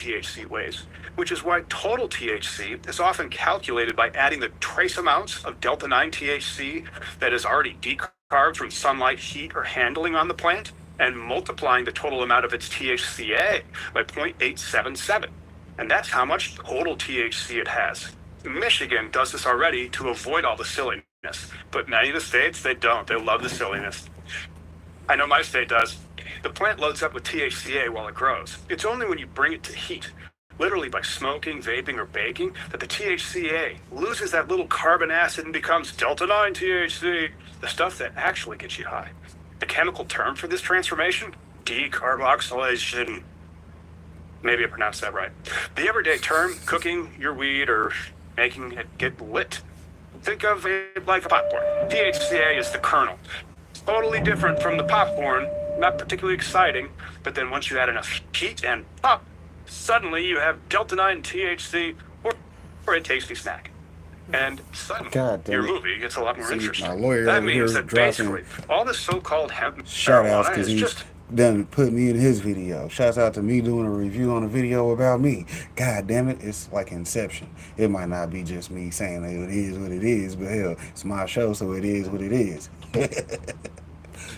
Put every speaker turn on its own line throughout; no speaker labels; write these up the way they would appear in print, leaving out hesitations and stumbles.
THC ways, which is why total THC is often calculated by adding the trace amounts of delta-9 THC that is already decarved from sunlight, heat, or handling on the plant, and multiplying the total amount of its THCA by 0.877. And that's how much total THC it has. Michigan does this already to avoid all the silliness, but many of the states, they don't. They love the silliness. I know my state does. The plant loads up with THCA while it grows. It's only when you bring it to heat, literally by smoking, vaping, or baking, that the THCA loses that little carbon acid and becomes delta-9 THC, the stuff that actually gets you high. The chemical term for this transformation? Decarboxylation. Maybe I pronounced that right. The everyday term, cooking your weed or making it get lit. Think of it like a popcorn. THCA is the kernel. Totally different from the popcorn, not particularly exciting, but then once you add enough heat and pop, suddenly you have delta-9 THC or a tasty snack. And suddenly your movie gets a lot more interesting.
My lawyer
that
over
means
here
that basically all this so-called hemp
shout outs
marijuana
because
is
he's
just
done put me in his video. Shouts out to me doing a review on a video about me. God damn it, it's like Inception. It might not be just me saying that it is what it is, but hell, it's my show, so it is what it is.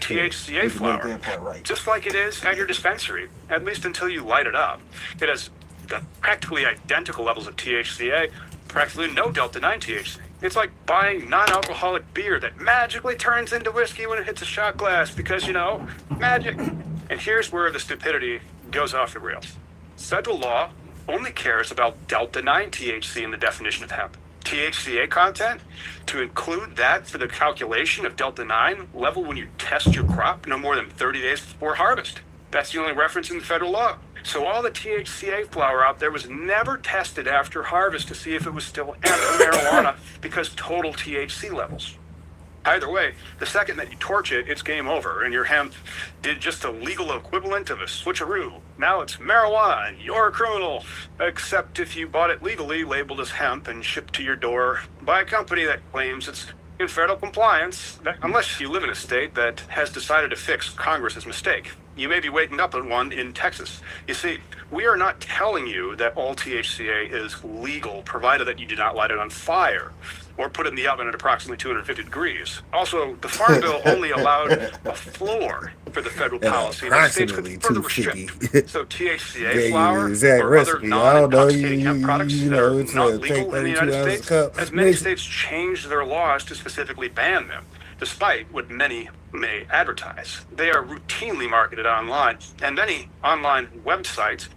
THCA flower, right. Just like it is at your dispensary, at least until you light it up. It has the practically identical levels of THCA, practically no delta-9 THC. It's like buying non-alcoholic beer that magically turns into whiskey when it hits a shot glass because, you know, magic. And here's where the stupidity goes off the rails. Federal law only cares about delta-9 THC in the definition of hemp. THCA content, to include that for the calculation of delta-9 level when you test your crop no more than 30 days before harvest. That's the only reference in the federal law. So all the THCA flower out there was never tested after harvest to see if it was still marijuana because total THC levels. Either way, the second that you torch it, it's game over, and your hemp did just a legal equivalent of a switcheroo. Now it's marijuana, and you're a criminal, except if you bought it legally, labeled as hemp, and shipped to your door by a company that claims it's in federal compliance, unless you live in a state that has decided to fix Congress's mistake. You may be waking up on one in Texas. You see, we are not telling you that all THCA is legal, provided that you do not light it on fire or put it in the oven at approximately 250 degrees. Also, the Farm Bill only allowed a floor for the federal policy that states could further restrict. So THCA flower or other non-intoxicating hemp products that are not legal in the United States, as many states changed their laws to specifically ban them, despite what many may advertise. They are routinely marketed online, and many online websites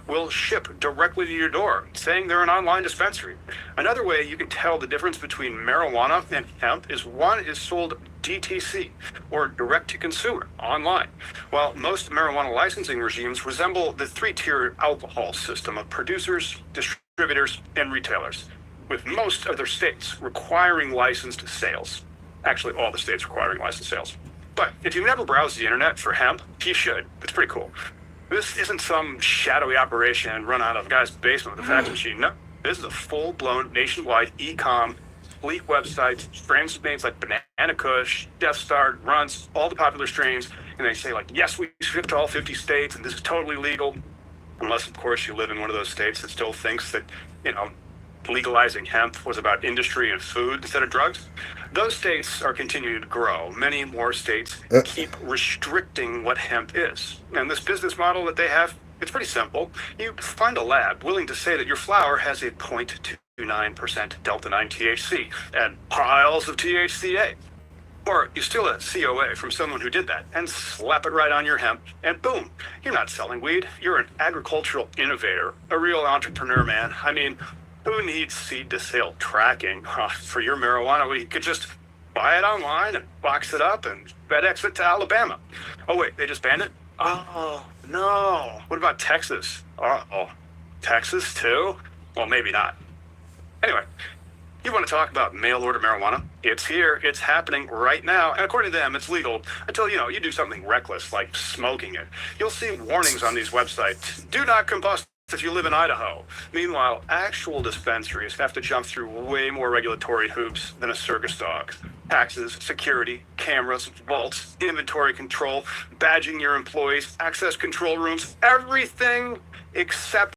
will ship directly to your door, saying they're an online dispensary. Another way you can tell the difference between marijuana and hemp is one is sold DTC, or direct to consumer, online, while most marijuana licensing regimes resemble the three-tier alcohol system of producers, distributors, and retailers, with most other states requiring licensed sales. Actually, all the states requiring licensed sales. But if you've never browsed the internet for hemp, you should. It's pretty cool. This isn't some shadowy operation run out of a guy's basement with a fax machine. No, this is a full-blown nationwide e-com fleet website, strains with names like Banana Kush, Death Star, Runts, all the popular strains, and they say like, yes, we ship to all 50 states, and this is totally legal. Unless, of course, you live in one of those states that still thinks that, you know, legalizing hemp was about industry and food instead of drugs. Those states are continuing to grow. Many more states keep restricting what hemp is. And this business model that they have, it's pretty simple. You find a lab willing to say that your flower has a 0.29% delta-9 THC and piles of THCA. Or you steal a COA from someone who did that and slap it right on your hemp, and boom, you're not selling weed. You're an agricultural innovator, a real entrepreneur, man. I mean, who needs seed-to-sale tracking for your marijuana? Well, you could just buy it online and box it up and FedEx it to Alabama. Oh, wait, they just banned it? Oh, no. What about Texas? Uh-oh. Texas, too? Well, maybe not. Anyway, you want to talk about mail-order marijuana? It's here. It's happening right now. And according to them, it's legal until, you know, you do something reckless like smoking it. You'll see warnings on these websites. Do not combust if you live in Idaho. Meanwhile, actual dispensaries have to jump through way more regulatory hoops than a circus dog. Taxes, security, cameras, vaults, inventory control, badging your employees, access control rooms, everything except